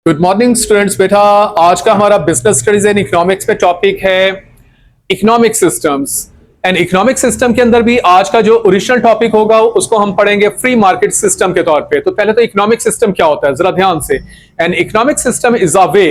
Good morning students. बेटा आज का हमारा बिजनेस स्टडीज एंड इकोनॉमिक्स पे टॉपिक है economic systems. And economic system के अंदर भी आज का जो ओरिजिनल टॉपिक होगा उसको हम पढ़ेंगे फ्री मार्केट सिस्टम के तौर पे। तो पहले तो इकोनॉमिक सिस्टम क्या होता है जरा ध्यान से। And economic system is a way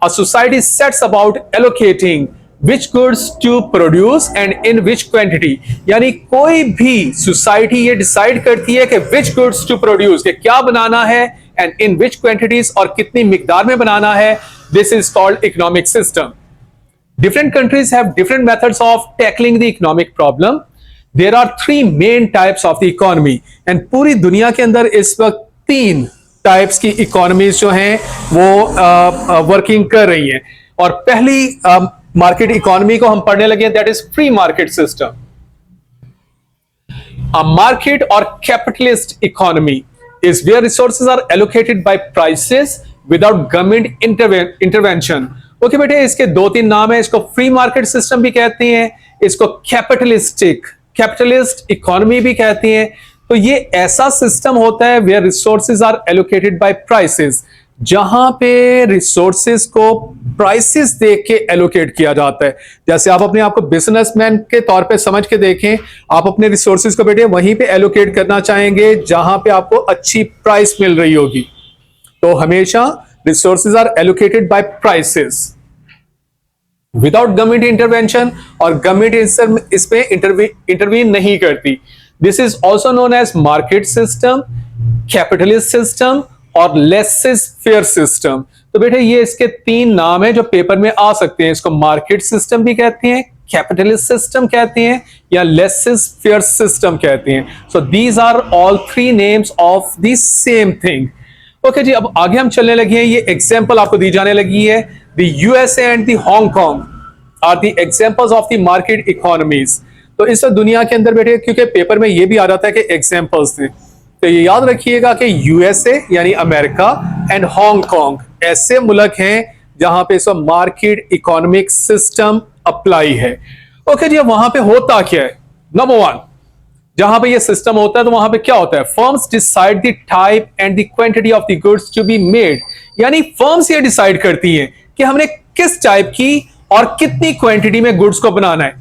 a society sets about allocating which goods to produce and in which quantity। यानी कोई भी सोसाइटी ये डिसाइड करती है कि which goods to produce, कि क्या बनाना है and in which quantities और कितनी मिकदार में बनाना है। This is called economic system. Different countries have different methods of tackling the economic problem. There are three main types of the economy and पूरी दुनिया के अंदर इस वक्त तीन टाइप्स की इकोनॉमीज जो हैं वो वर्किंग कर रही हैं। और पहली मार्केट इकोनॉमी को हम पढ़ने लगे, that is free market system. A market or capitalist economy is where resources are allocated by prices without government intervention. Okay बेटे, इसके दो तीन नाम है। इसको फ्री मार्केट सिस्टम भी कहते हैं, इसको कैपिटलिस्ट इकोनॉमी भी कहते हैं। तो ये ऐसा सिस्टम होता है where resources are allocated by prices, जहां पे रिसोर्सेज को प्राइसेस देख के एलोकेट किया जाता है। जैसे आप अपने आप को बिजनेसमैन के तौर पे समझ के देखें, आप अपने रिसोर्सेज को बेटे वहीं पे एलोकेट करना चाहेंगे जहां पे आपको अच्छी प्राइस मिल रही होगी। तो हमेशा resources are allocated by prices without government intervention, और गवर्नमेंट इसमें इंटरवीन नहीं करती। This is also known as market system, capitalist system और लेसेस फेयर सिस्टम। तो बेटे ये इसके तीन नाम है जो पेपर में आ सकते हैं। इसको मार्केट सिस्टम भी कहते हैं, कैपिटलिस्ट सिस्टम कहते हैं, या लेसेस फेयर सिस्टम कहते हैं। So these are all three names of the same thing. Okay जी, अब आगे हम चलने लगे हैं। ये एग्जांपल आपको दी जाने लगी है। The USA and the Hong Kong are the examples of the market economies. तो इस दुनिया के अंदर बेटे, क्योंकि पेपर में ये भी आ जाता है कि एग्जांपल्स थे, तो ये याद रखिएगा कि यूएसए यानी अमेरिका एंड हांगकांग ऐसे मुल्क हैं जहां पे इसका मार्केट इकोनॉमिक सिस्टम अप्लाई है। ओके जी, अब वहां पे होता क्या है? नंबर वन, जहां पे ये सिस्टम होता है तो वहां पे क्या होता है? Firms decide the type and the quantity of the goods to be made. यानी फर्म्स ये डिसाइड करती हैं कि हमने किस टाइप की और कितनी क्वांटिटी में गुड्स को बनाना है।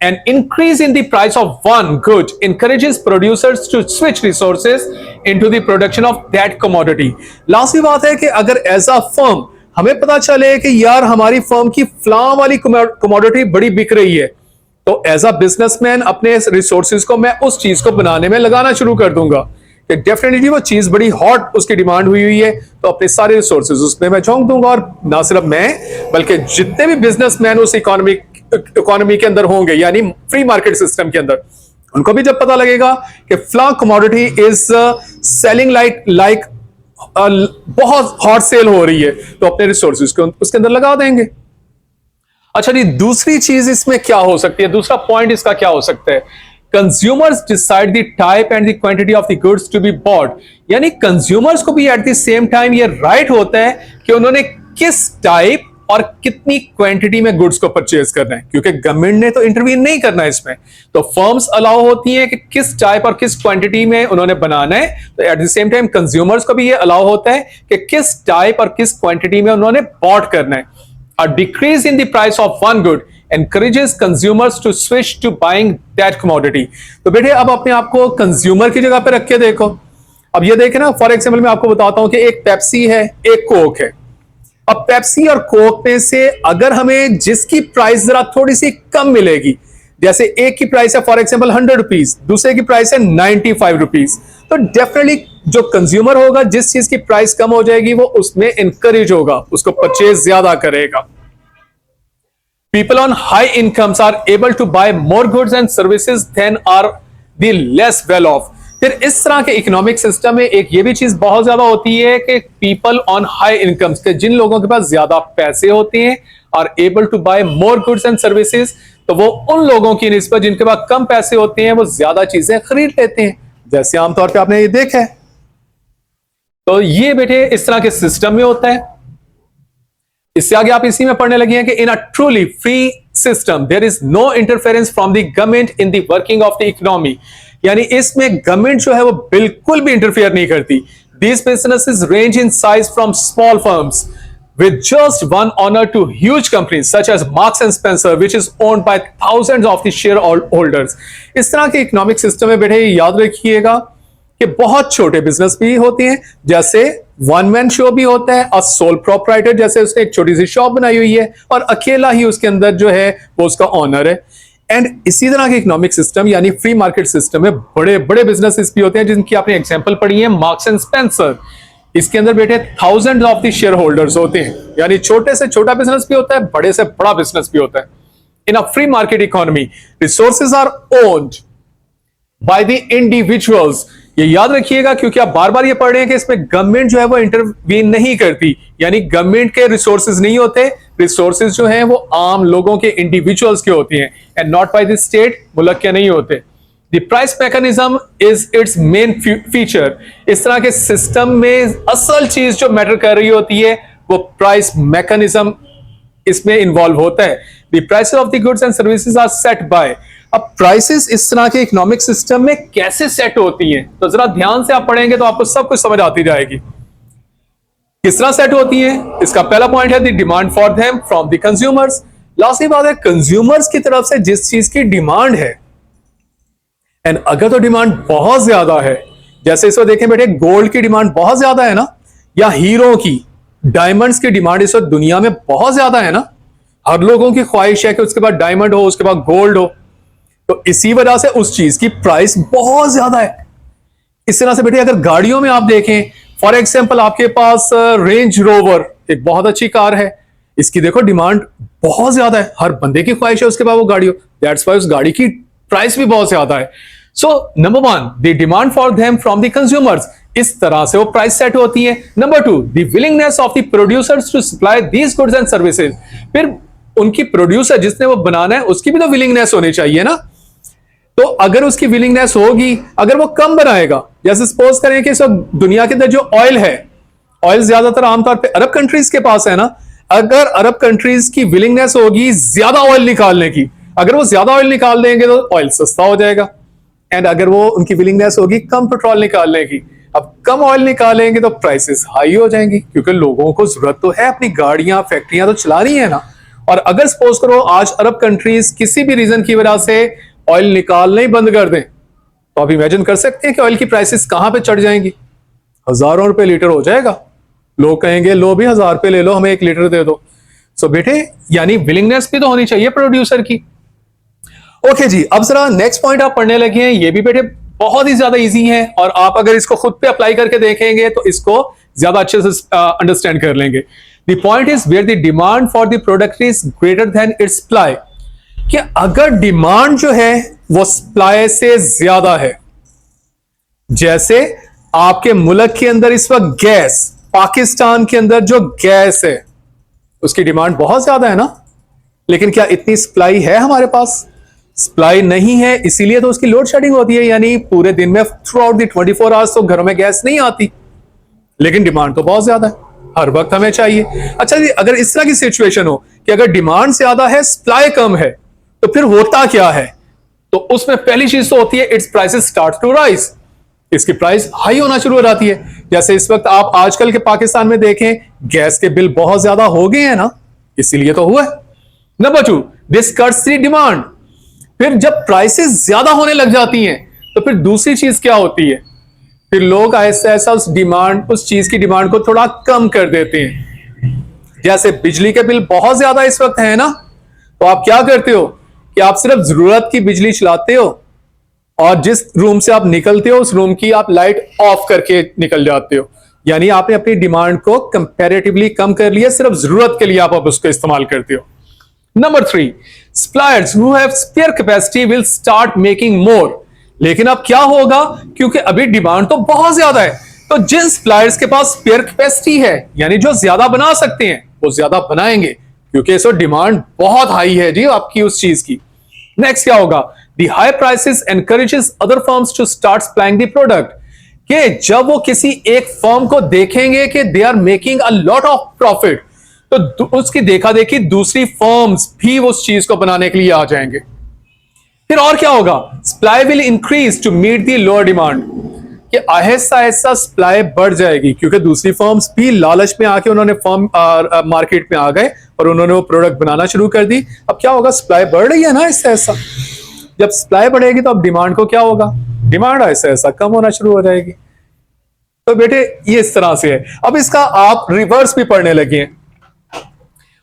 An increase in the price of one good encourages producers to switch resources into the production of that commodity. Last बात है कि अगर एज अ फर्म हमें पता चले कि यार हमारी फर्म की फ्लां वाली कमोडिटी बड़ी बिक रही है, तो एज अ बिजनेसमैन अपने रिसोर्सेज को मैं उस चीज को बनाने में लगाना शुरू कर दूंगा कि डेफिनेटली वो चीज बड़ी हॉट उसकी डिमांड हुई है, तो अपने सारे रिसोर्सेज उसमें मैं झोंक दूंगा। और ना सिर्फ मैं बल्कि जितने भी बिजनेसमैन उस इकोनॉमी के अंदर होंगे यानी फ्री मार्केट सिस्टम के अंदर, उनको भी जब पता लगेगा कि फ्ला कमोडिटी इज सेलिंग लाइक बहुत हॉट सेल हो रही है, तो अपने रिसोर्सेज को उसके अंदर लगा देंगे। अच्छा जी, दूसरी चीज इसमें क्या हो सकती है? दूसरा पॉइंट इसका क्या हो सकता है? Consumers decide the type and the quantity of the goods to be bought. यानी कंज्यूमर्स को भी एट द सेम टाइम ये राइट होता है कि उन्होंने किस टाइप और कितनी क्वांटिटी में गुड्स को परचेज करना है, क्योंकि गवर्नमेंट ने तो इंटरवीन नहीं करना है इसमें। तो फर्म्स अलाउ होती हैं कि किस टाइप और किस क्वांटिटी में उन्होंने बनाना है। तो eight the same time consumers को भी ये अलाउ होता है कि किस टाइप और किस क्वांटिटी में उन्होंने बॉट करना है। A decrease in the price of one good encourages consumers to switch to buying that commodity। तो बेटे अब अपने आप को कंज्यूमर की जगह पे रख के देखो। अब ये देखें ना, फॉर एग्जांपल मैं आपको बताता हूं कि एक पेप्सी है, एक कोक है। अब पेप्सी और कोक में से अगर हमें जिसकी प्राइस जरा थोड़ी सी कम मिलेगी, जैसे एक की प्राइस है फॉर एग्जांपल 100 रुपीज, दूसरे की प्राइस है 95 रुपीज, तो डेफिनेटली जो कंज्यूमर होगा जिस चीज की प्राइस कम हो जाएगी वो उसमें इंकरेज होगा, उसको परचेज ज्यादा करेगा। People on high incomes are able to buy more goods and services than are the less well off। फिर इस तरह के इकोनॉमिक सिस्टम में एक ये भी चीज बहुत ज्यादा होती है कि पीपल ऑन हाई इनकम्स, के जिन लोगों के पास ज्यादा पैसे होते हैं, are able to buy more goods and services. तो वो उन लोगों की निस्बत जिनके पास कम पैसे होते हैं वो ज्यादा चीजें खरीद लेते हैं, जैसे आमतौर पर आपने ये देखा है। तो ये बेटे इस तरह के सिस्टम में होता है। इससे आगे आप इसी में पढ़ने लगे हैं कि in a truly free system there is no interference from the government in the working of the economy. यानी इसमें गवर्नमेंट जो है वो बिल्कुल भी इंटरफेयर नहीं करती। These businesses range in size from small firms with just one owner to huge companies such as Marks and Spencer, which is owned by thousands of the shareholders. इस तरह के इकोनॉमिक सिस्टम में बेटे याद रखिएगा कि बहुत छोटे बिजनेस भी होते हैं, जैसे वन मैन शो भी होता है और सोल प्रोप्राइटर, जैसे उसने एक छोटी सी शॉप बनाई हुई है और अकेला ही उसके अंदर जो है वो उसका ऑनर है। एंड इसी तरह के इकोनॉमिक सिस्टम यानी फ्री मार्केट सिस्टम में बड़े बड़े बिजनेसेस भी होते हैं, जिनकी आपने एग्जांपल पढ़ी है मार्क्स एंड स्पेंसर। इसके अंदर बेटे thousands of the share holders होते हैं, यानी छोटे से छोटा बिजनेस भी होता है, बड़े से बड़ा बिजनेस भी होता है। In a free market economy resources are owned by the individuals. ये याद रखिएगा क्योंकि आप बार बार ये पढ़ रहे हैं कि इसमें गवर्नमेंट जो है वो इंटरवीन नहीं करती, यानी गवर्नमेंट के रिसोर्सेज नहीं होते, रिसोर्सेज जो हैं वो आम लोगों के इंडिविजुअल्स के होती हैं and not by the state, मुल्क के नहीं होते। The price mechanism is it's main feature. इस तरह के सिस्टम में असल चीज जो मैटर कर रही होती है वो प्राइस मैकेनिज्म इसमें इन्वॉल्व होता है। The prices of the goods and services are set by. अब प्राइसेस इस तरह के इकोनॉमिक सिस्टम में कैसे सेट होती हैं, तो जरा ध्यान से आप पढ़ेंगे तो आपको सब कुछ समझ आती जाएगी। किस तरह सेट होती हैं? इसका पहला पॉइंट है the demand for them from the consumers. Lastly बात है कंज्यूमर्स की तरफ से जिस चीज की डिमांड है, एंड अगर तो डिमांड बहुत ज्यादा है, जैसे इस वक्त देखें बेटे गोल्ड की डिमांड बहुत ज्यादा है ना, या हीरो की, डायमंड्स की डिमांड इस वक्त दुनिया में बहुत ज्यादा है ना, हर लोगों की ख्वाहिश है कि उसके बाद डायमंड हो, उसके बाद गोल्ड हो, तो इसी वजह से उस चीज की प्राइस बहुत ज्यादा है। इस तरह से बेटे अगर गाड़ियों में आप देखें, फॉर एग्जांपल आपके पास रेंज रोवर एक बहुत अच्छी कार है, इसकी देखो डिमांड बहुत ज्यादा है, हर बंदे की ख्वाहिश है उसके बाद वो गाड़ी हो, दैट्स व्हाई उस गाड़ी की प्राइस भी बहुत ज्यादा है। So number one, the demand for them from the consumers, इस तरह से वो प्राइस सेट होती है। Number two, the willingness of the producers to supply these goods and services. फिर उनकी प्रोड्यूसर जिसने वो बनाना है उसकी भी तो विलिंगनेस होनी चाहिए ना, तो अगर उसकी विलिंगनेस होगी, अगर वो कम बनाएगा, जैसे सपोज करें कि सब दुनिया के अंदर जो ऑयल है, ऑयल ज्यादातर आमतौर पे अरब कंट्रीज के पास है ना, अगर अरब कंट्रीज की विलिंगनेस होगी ज्यादा ऑयल निकालने की, अगर वो ज्यादा ऑयल निकाल देंगे तो ऑयल सस्ता हो जाएगा, एंड अगर वो उनकी विलिंगनेस होगी कम पेट्रोल निकालने की, अब कम ऑयल निकालेंगे तो प्राइसेस हाई हो जाएंगी, क्योंकि लोगों को जरूरत तो है, अपनी गाड़ियां फैक्ट्रियां तो चला रही है ना। और अगर सपोज करो आज अरब कंट्रीज किसी भी रीजन की वजह से ऑयल निकालना ही बंद कर दें, तो आप इमेजिन कर सकते हैं कि ऑयल की प्राइसेस कहां पे चढ़ जाएंगी, हजारों रुपए लीटर हो जाएगा। लोग कहेंगे लो भी 1000 रुपए ले लो, हमें 1 लीटर दे दो। सो बेटे यानी विलिंगनेस भी तो होनी चाहिए प्रोड्यूसर की। ओके जी, अब जरा नेक्स्ट पॉइंट आप पढ़ने लगे हैं, ये भी बेटे बहुत ही ज्यादा इजी है और आप अगर इसको खुद पे अप्लाई करके देखेंगे तो इसको ज्यादा अच्छे से अंडरस्टैंड कर लेंगे। The point is where the demand for the product is greater than its supply, कि अगर डिमांड जो है वो सप्लाई से ज्यादा है, जैसे आपके मुल्क के अंदर इस वक्त गैस, पाकिस्तान के अंदर जो गैस है उसकी डिमांड बहुत ज्यादा है ना, लेकिन क्या इतनी सप्लाई है हमारे पास? सप्लाई नहीं है, इसीलिए तो उसकी लोड शेडिंग होती है, यानी पूरे दिन में थ्रू आउट द 24 आवर्स तो घरों में गैस नहीं आती, लेकिन डिमांड तो बहुत ज्यादा है, हर वक्त हमें चाहिए। अच्छा जी, अगर इस तरह की सिचुएशन हो कि अगर डिमांड ज्यादा है सप्लाई कम है, तो फिर होता क्या है? तो उसमें पहली चीज तो होती है its prices start to rise, इसकी प्राइस हाई होना शुरू हो जाती है। जैसे इस वक्त आप आजकल के पाकिस्तान में देखें, गैस के बिल बहुत ज्यादा हो गए हैं ना, इसीलिए तो हुआ है। Number to, this cuts the demand. फिर जब प्राइसेस ज्यादा होने लग जाती हैं तो फिर दूसरी चीज क्या होती है, फिर लोग ऐसा ऐसा उस चीज की डिमांड को थोड़ा कम कर देते हैं। जैसे बिजली के बिल बहुत ज्यादा इस वक्त है ना, तो आप क्या करते हो कि आप सिर्फ जरूरत की बिजली चलाते हो और जिस रूम से आप निकलते हो उस रूम की आप लाइट ऑफ करके निकल जाते हो, यानी आपने अपनी डिमांड को कंपैरेटिवली कम कर लिया, सिर्फ जरूरत के लिए आप उसको इस्तेमाल करते हो। Number three, suppliers who have spare capacity will start making more. लेकिन अब क्या होगा, क्योंकि अभी डिमांड तो बहुत ज्यादा है, तो जिन सप्लायर्स के पास स्पेयर कैपेसिटी है, यानी जो ज्यादा बना सकते हैं, वो ज्यादा बनाएंगे, क्योंकि इसको डिमांड बहुत हाई है जी आपकी उस चीज की। नेक्स्ट क्या होगा, the high prices encourages other firms to start supplying the product, कि जब वो किसी एक फर्म को देखेंगे कि they are making a lot of profit, तो उसकी देखा देखी दूसरी फर्म्स भी उस चीज को बनाने के लिए आ जाएंगे। फिर और क्या होगा, supply will increase to meet the lower demand, कि आहिस्ता आहिस्ता सप्लाई बढ़ जाएगी, क्योंकि दूसरी फर्म्स भी लालच में आके उन्होंने फर्म मार्केट में आ गए और उन्होंने वो प्रोडक्ट बनाना शुरू कर दी। अब क्या होगा, सप्लाई बढ़ रही है ना आहिस्ता आहिस्ता, जब सप्लाई बढ़ेगी तो अब डिमांड को क्या होगा, डिमांड आहिस्ता आहिस्ता कम होना शुरू हो जाएगी। तो बेटे ये इस तरह से है। अब इसका आप रिवर्स भी पढ़ने लगे हैं,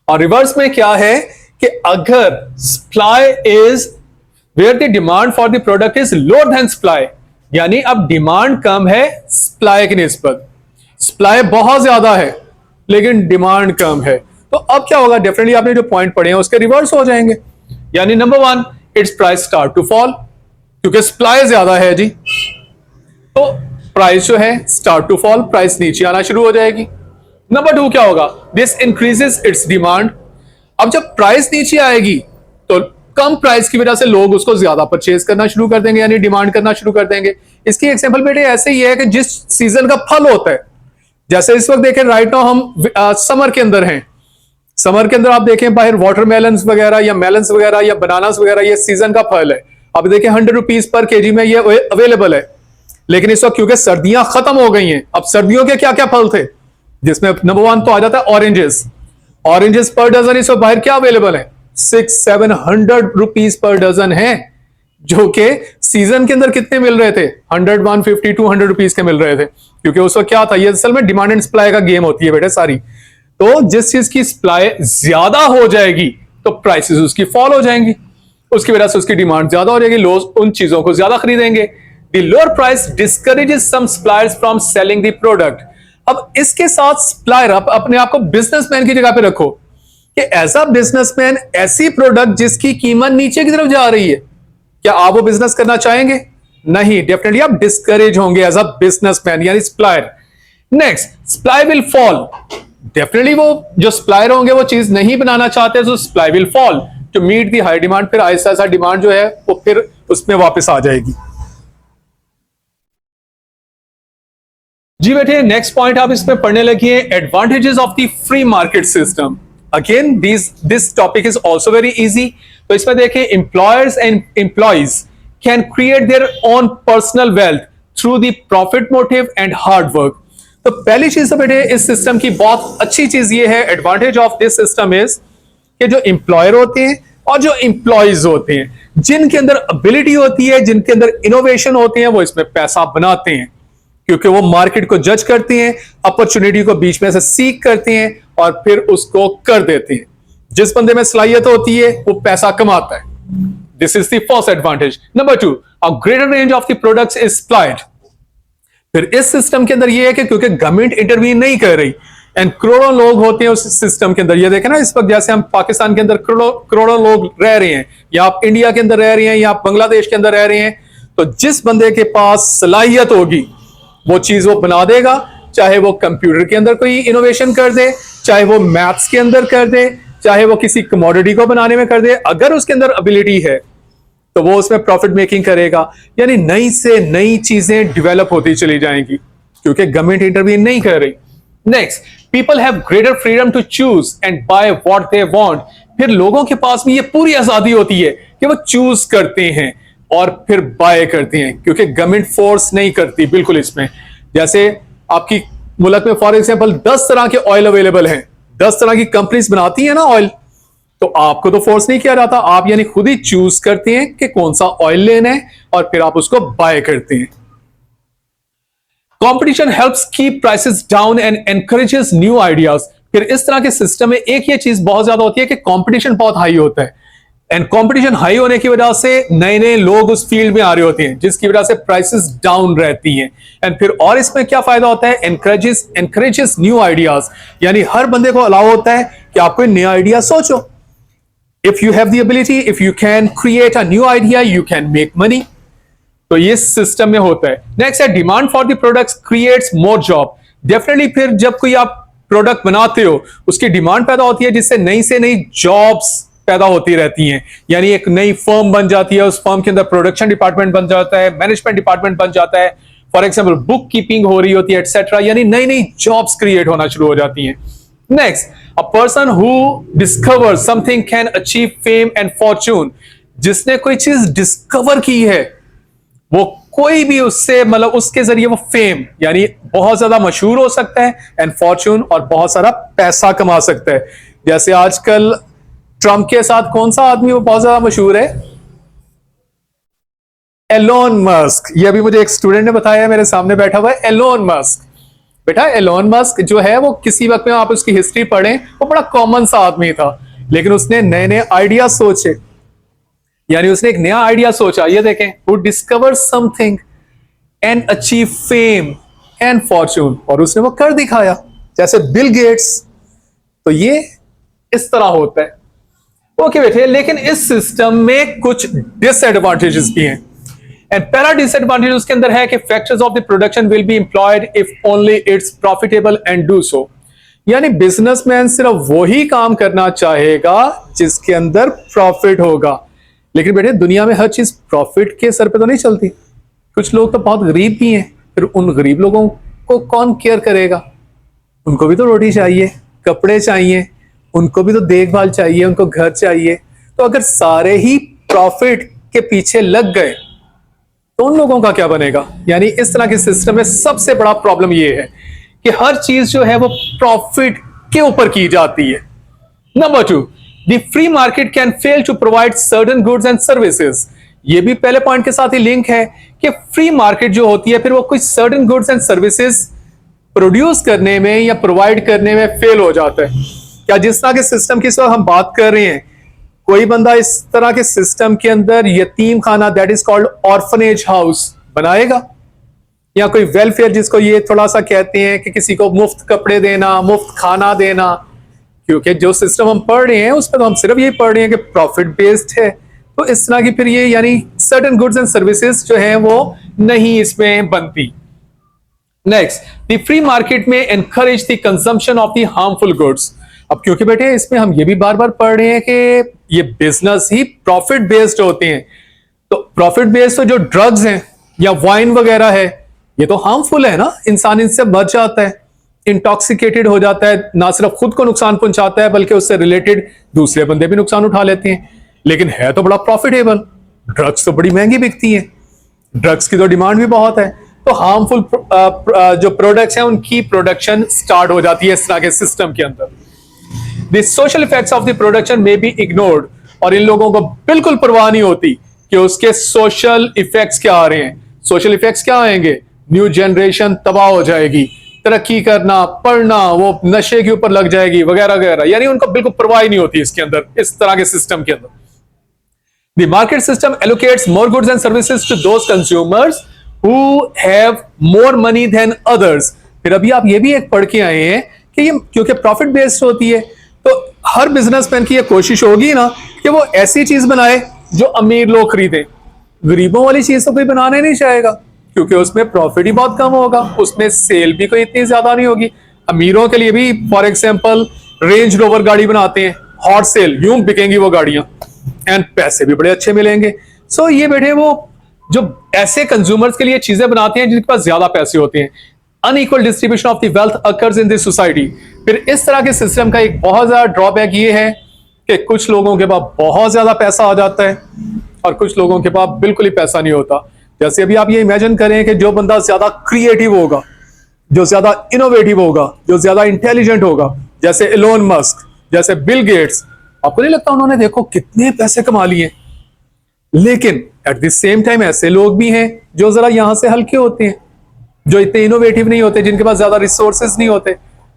और रिवर्स में क्या है कि अगर supply is where the demand for the product is lower than supply, यानी अब डिमांड कम है सप्लाई की निस्बत, सप्लाई बहुत ज्यादा है लेकिन डिमांड कम है, तो अब क्या होगा, डेफिनेटली आपने जो पॉइंट पढ़े हैं उसके रिवर्स हो जाएंगे। यानी number one, its price start to fall, क्योंकि सप्लाई ज्यादा है जी, तो प्राइस जो है स्टार्ट टू फॉल, प्राइस नीचे आना शुरू हो जाएगी। नंबर टू क्या होगा, दिस इंक्रीजेस इट्स डिमांड। अब जब प्राइस नीचे आएगी तो कम प्राइस की वजह से लोग उसको ज्यादा परचेज करना शुरू कर देंगे, यानी डिमांड करना शुरू कर देंगे। इसकी एग्जांपल बेटे ऐसे ही है कि जिस सीजन का फल होता है, जैसे इस वक्त देखें राइट नाउ हम समर के अंदर हैं, समर के अंदर आप देखें बाहर वाटरमेलन्स वगैरह या मेलन्स वगैरह या बनानास वगैरह, ये सीजन का फल है। अब देखें 100 रुपीज पर केजी में ये अवेलेबल है, लेकिन इस वक्त क्योंकि सर्दियां खत्म हो गई हैं, अब सर्दियों के क्या क्या फल थे, जिसमें नंबर वन तो आ जाता है ऑरेंजेस। ऑरेंजेस पर डजन इस वक्त बाहर क्या अवेलेबल है, 600-700 रुपीज पर डजन है, जो कि सीजन के अंदर कितने मिल रहे थे, 100, 150, 200 रुपीज के मिल रहे थे, क्योंकि उस वक्त क्या था, ये असल में डिमांड एंड सप्लाई का गेम होती है बेटे सारी। तो जिस चीज की सप्लाई ज्यादा हो जाएगी तो प्राइसेस उसकी फॉल हो जाएंगी, उसकी वजह से उसकी डिमांड ज्यादा हो जाएगी, लोग उन चीजों को ज्यादा खरीदेंगे। The lower price discourages some suppliers from selling the product. अब इसके साथ सप्लायर, अपने आप को बिजनेसमैन की जगह पे रखो कि एज अ बिजनेसमैन ऐसी प्रोडक्ट जिसकी कीमत नीचे की तरफ जा रही है, क्या आप वो बिजनेस करना चाहेंगे? नहीं, डेफिनेटली आप डिस्करेज होंगे एज अ बिजनेसमैन, यानी supplier. Next, supply will fall. Definitely वो जो सप्लायर होंगे वो चीज नहीं बनाना चाहते, तो supply will fall to meet the high demand. फिर आहिस्ता आहिस्ता डिमांड जो है वो फिर उसमें वापस आ जाएगी। जी बेटे, नेक्स्ट पॉइंट आप इसमें पढ़ने लगे हैं, advantages of the free market system. Again this topic is also very easy. तो इसमें देखें, employers and employees can create their own personal wealth through the profit motive and hard work. तो पहली चीज तो बेटे इस सिस्टम की बहुत अच्छी चीज ये है, advantage of this system is कि जो एम्प्लॉयर होते हैं और जो एम्प्लॉयज होते हैं, जिनके अंदर एबिलिटी होती है, जिनके अंदर इनोवेशन होते हैं, वो इसमें पैसा बनाते हैं, क्योंकि वो मार्केट को जज करते हैं, अपॉर्चुनिटी को बीच में से सीख करते हैं और फिर उसको कर देते हैं। जिस बंदे में सलाहियत होती है वो पैसा कमाता है। This is the first advantage. Number two, a greater range of the products is supplied. फिर इस सिस्टम के अंदर ये है कि क्योंकि गवर्नमेंट इंटरवीन नहीं कर रही एंड करोड़ों लोग होते हैं उस सिस्टम के अंदर। ये देखें ना, इस वक्त जैसे हम पाकिस्तान के अंदर करोड़ों लोग रह रहे हैं, या आप इंडिया के अंदर रह रहे हैं, या आप बांग्लादेश के अंदर रह रहे हैं, तो जिस बंदे के पास सलाहियत होगी वो चीज वो बना देगा, चाहे वो कंप्यूटर के अंदर कोई इनोवेशन कर दे, चाहे वो मैथ्स के अंदर कर दे, चाहे वो किसी कमोडिटी को बनाने में कर दे। अगर उसके अंदर एबिलिटी है तो वो उसमें प्रॉफिट मेकिंग करेगा, यानी नई से नई चीजें डेवलप होती चली जाएंगी क्योंकि गवर्नमेंट इंटरवीन नहीं कर रही। Next, people have greater freedom to choose and buy what they want. फिर लोगों के पास भी ये पूरी आजादी होती है कि वो चूज करते हैं और फिर बाय करते हैं, क्योंकि गवर्नमेंट फोर्स नहीं करती बिल्कुल इसमें। जैसे आपकी मुल्क में फॉर एग्जांपल 10 तरह के ऑयल अवेलेबल हैं, 10 तरह की कंपनीज बनाती है ना ऑयल, तो आपको तो फोर्स नहीं किया जाता, आप यानी खुद ही चूज करते हैं कि कौन सा ऑयल लेना है और फिर आप उसको बाय करते हैं। Competition helps keep prices down and encourages new ideas. फिर इस तरह के सिस्टम में एक ये चीज बहुत ज्यादा होती है कि कंपटीशन बहुत हाई होता है, एंड कंपटीशन हाई होने की वजह से नए नए लोग उस फील्ड में आ रहे होते हैं, जिसकी वजह से प्राइसेस डाउन रहती हैं। एंड फिर और इसमें क्या फायदा होता है, एनकरेजेस न्यू आइडियाज, यानी हर बंदे को अलाउ होता है कि आप कोई नया आइडिया सोचो। If you have the ability, if you can create a new idea, you can make money. तो ये सिस्टम में होता है। नेक्स्ट है, demand for the products creates more job. Definitely फिर जब कोई आप प्रोडक्ट बनाते हो उसकी डिमांड पैदा होती है, जिससे नई से नई जॉब्स पैदा होती रहती हैं, यानी एक नई फर्म बन जाती है, उस फर्म के अंदर प्रोडक्शन डिपार्टमेंट बन जाता है, मैनेजमेंट डिपार्टमेंट बन जाता है, फॉर एग्जांपल बुक कीपिंग हो रही होती है एटसेट्रा, यानी नई नई जॉब्स क्रिएट होना शुरू हो जाती हैं। Next, a person who discover something can achieve fame and Fortune. जिसने कोई चीज डिस्कवर की है वो कोई भी उससे मतलब उसके जरिए वो फेम यानी बहुत ज्यादा मशहूर हो सकता है एंड फॉर्च्यून और बहुत सारा पैसा कमा सकता है। जैसे आजकल ट्रंप के साथ कौन सा आदमी वो बहुत ज्यादा मशहूर है? Elon Musk. ये अभी मुझे एक स्टूडेंट ने बताया, मेरे सामने बैठा हुआ है एलोन मस्क। बेटा एलोन मस्क जो है वो किसी वक्त में आप उसकी हिस्ट्री पढ़ें, वो बड़ा कॉमन सा आदमी था, लेकिन उसने नए नए आइडिया सोचे, यानी उसने एक नया आइडिया सोचा। ये देखें, वो discover something and achieve fame and Fortune, और उसने वो कर दिखाया, जैसे बिल गेट्स। तो ये इस तरह होता है। ओके बेटे, लेकिन इस सिस्टम में कुछ डिसएडवांटेजेस भी हैं, एंड पहला डिसएडवांटेज उसके अंदर है कि factors of the production will be employed if only it's profitable and do so. यानी बिजनेसमैन सिर्फ वही काम करना चाहेगा जिसके अंदर प्रॉफिट होगा। लेकिन बेटे दुनिया में हर चीज प्रॉफिट के सर पे तो नहीं चलती। कुछ लोग तो बहुत गरीब भी हैं, फिर उन गरीब लोगों को कौन केयर करेगा? उनको भी तो रोटी चाहिए, कपड़े चाहिए, उनको भी तो देखभाल चाहिए, उनको घर चाहिए। तो अगर सारे ही प्रॉफिट के पीछे लग गए तो उन लोगों का क्या बनेगा? यानी इस तरह के सिस्टम में सबसे बड़ा प्रॉब्लम यह है कि हर चीज जो है वो प्रॉफिट के ऊपर की जाती है। Number 2, the free market can fail to provide certain goods and services. ये भी पहले पॉइंट के साथ ही लिंक है कि फ्री मार्केट जो होती है फिर वो कुछ certain goods and services produce करने में या प्रोवाइड करने में फेल हो जाता है। क्या जिस तरह के सिस्टम की इस वक्त हम बात कर रहे हैं, कोई बंदा इस तरह के सिस्टम के अंदर यतीम खाना, that is called orphanage house, बनाएगा? या कोई वेलफेयर, जिसको ये थोड़ा सा कहते हैं कि किसी को मुफ्त कपड़े देना, मुफ्त खाना देना? क्योंकि जो सिस्टम हम पढ़ रहे हैं उसमें तो हम सिर्फ ये पढ़ रहे हैं कि प्रॉफिट बेस्ड है। तो इस तरह की फिर ये यानी सर्टेन गुड्स एंड सर्विसेज जो है वो नहीं इसमें बनती। नेक्स्ट, द फ्री मार्केट में encourage the consumption of the harmful goods. अब क्योंकि बेटे इसमें हम ये भी बार बार पढ़ रहे हैं कि ये बिजनेस ही प्रॉफिट बेस्ड होते हैं, तो प्रॉफिट बेस्ड तो जो ड्रग्स हैं या वाइन वगैरह है ये तो हार्मफुल है ना, इंसान इनसे बच जाता है, इंटॉक्सिकेटेड हो जाता है, ना सिर्फ खुद को नुकसान पहुंचाता है बल्कि उससे रिलेटेड दूसरे बंदे भी नुकसान उठा लेते हैं। लेकिन है तो बड़ा प्रॉफिटेबल, ड्रग्स तो बड़ी महंगी बिकती है, ड्रग्स की तो डिमांड भी बहुत है, तो हार्मफुल जो प्रोडक्ट्स हैं उनकी प्रोडक्शन स्टार्ट हो जाती है इस तरह के सिस्टम के अंदर। The social effects of the production में बी इग्नोर्ड, और इन लोगों को बिल्कुल परवाह नहीं होती कि उसके सोशल इफेक्ट्स क्या आ रहे हैं। सोशल इफेक्ट्स क्या आएंगे? न्यू जनरेशन तबाह हो जाएगी, तरक्की करना, पढ़ना, वो नशे के ऊपर लग जाएगी वगैरह वगैरह। यानी उनको बिल्कुल परवाह नहीं होती इसके अंदर, इस तरह के सिस्टम के अंदर। The market system allocates more goods and services to those consumers who have more money than others। फिर अभी आप ये भी एक पढ़ के आए हैं कि ये क्योंकि प्रॉफिट बेस्ड होती है तो हर बिजनेसमैन की ये कोशिश होगी ना कि वो ऐसी चीज बनाए जो अमीर लोग खरीदें। गरीबों वाली चीज तो कोई बनाने नहीं चाहेगा क्योंकि उसमें प्रॉफिट ही बहुत कम होगा, उसमें सेल भी कोई इतनी ज्यादा नहीं होगी। अमीरों के लिए भी फॉर एग्जांपल रेंज रोवर गाड़ी बनाते हैं, हॉट सेल, यूं बिकेंगी वो गाड़ियां एंड पैसे भी बड़े अच्छे मिलेंगे। सो ये बेटे वो जो ऐसे कंज्यूमर्स के लिए चीजें बनाते हैं जिनके पास ज्यादा पैसे होते हैं। Unequal distribution of the wealth occurs in this society. फिर इस तरह के सिस्टम का एक बहुत ज्यादा ड्रॉबैक ये है कि कुछ लोगों के पास बहुत ज्यादा पैसा आ जाता है और कुछ लोगों के पास बिल्कुल ही पैसा नहीं होता। जैसे अभी आप ये इमेजिन करें कि जो बंदा ज्यादा क्रिएटिव होगा, जो ज्यादा इनोवेटिव होगा, जो ज्यादा इंटेलिजेंट होगा, जैसे एलोन मस्क, जैसे बिल गेट्स, आपको नहीं लगता उन्होंने देखो कितने पैसे कमा लिए? लेकिन एट द सेम टाइम ऐसे लोग भी हैं जो जरा यहां से हल्के होते हैं, जो इतने इनोवेटिव नहीं होते, जिनके पास ज्यादा रिसोर्सेज नहीं होते,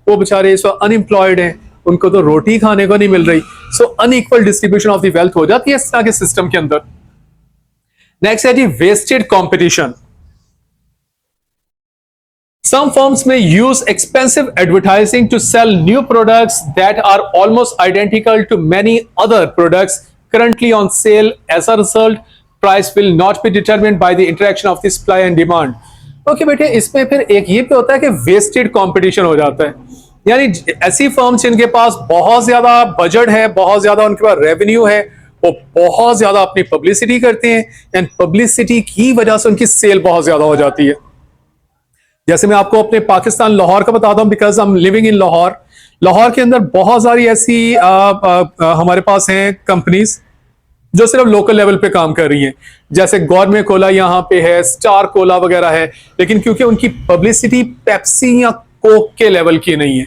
वो बेचारे इस वक्त अनएम्प्लॉयड हैं, उनको तो रोटी खाने को नहीं मिल रही। So unequal distribution of the wealth हो जाती है इस तरह के सिस्टम के अंदर। नेक्स्ट है जी wasted competition. Some firms may use expensive advertising to sell new products that are almost identical to many other products currently on sale. As a result, price will not be determined by the interaction of the supply and demand. Okay बेटे, इसमें फिर एक ये भी होता है कि wasted competition हो जाता है। यानी ऐसी फर्म्स जिनके पास बहुत ज्यादा बजट है, बहुत ज्यादा उनके पास रेवेन्यू है, वो बहुत ज्यादा अपनी पब्लिसिटी करते हैं एंड पब्लिसिटी की वजह से उनकी सेल बहुत ज्यादा हो जाती है। जैसे मैं आपको अपने पाकिस्तान लाहौर का बताता हूं, because I am living in Lahore. Lahore के अंदर बहुत सारी ऐसी हमारे पास हैं कंपनीज जो सिर्फ लोकल लेवल पे काम कर रही हैं, जैसे गौरमे कोला यहाँ पे है, स्टार कोला वगैरह है, लेकिन क्योंकि उनकी पब्लिसिटी पेप्सी या कोक के लेवल की नहीं है,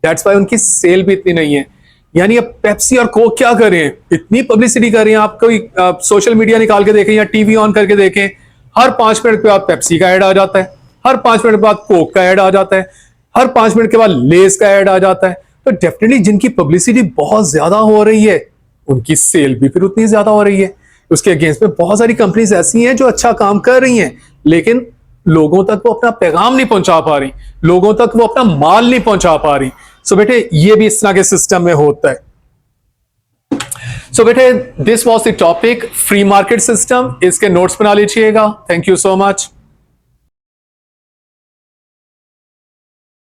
दैट्स वाई उनकी सेल भी इतनी नहीं है। यानी अब पेप्सी और कोक क्या कर रहे हैं, इतनी पब्लिसिटी कर रहे हैं, आप कोई सोशल मीडिया निकाल के देखें या टीवी ऑन करके देखें, हर 5 मिनट के बाद पेप्सी का ऐड आ जाता है, हर 5 मिनट के बाद कोक का ऐड आ जाता है, हर 5 मिनट के बाद लेस का ऐड आ जाता है। तो डेफिनेटली जिनकी पब्लिसिटी बहुत ज्यादा हो रही है उनकी सेल भी फिर उतनी ज्यादा हो रही है। उसके अगेंस्ट में बहुत सारी कंपनीज ऐसी हैं जो अच्छा काम कर रही हैं, लेकिन लोगों तक वो अपना पैगाम नहीं पहुंचा पा रही, लोगों तक वो अपना माल नहीं पहुंचा पा रही। सो बेटे ये भी इस तरह के सिस्टम में होता है। सो बेटे this was the topic free market system, इसके नोट्स बना लीजिएगा। Thank you so much.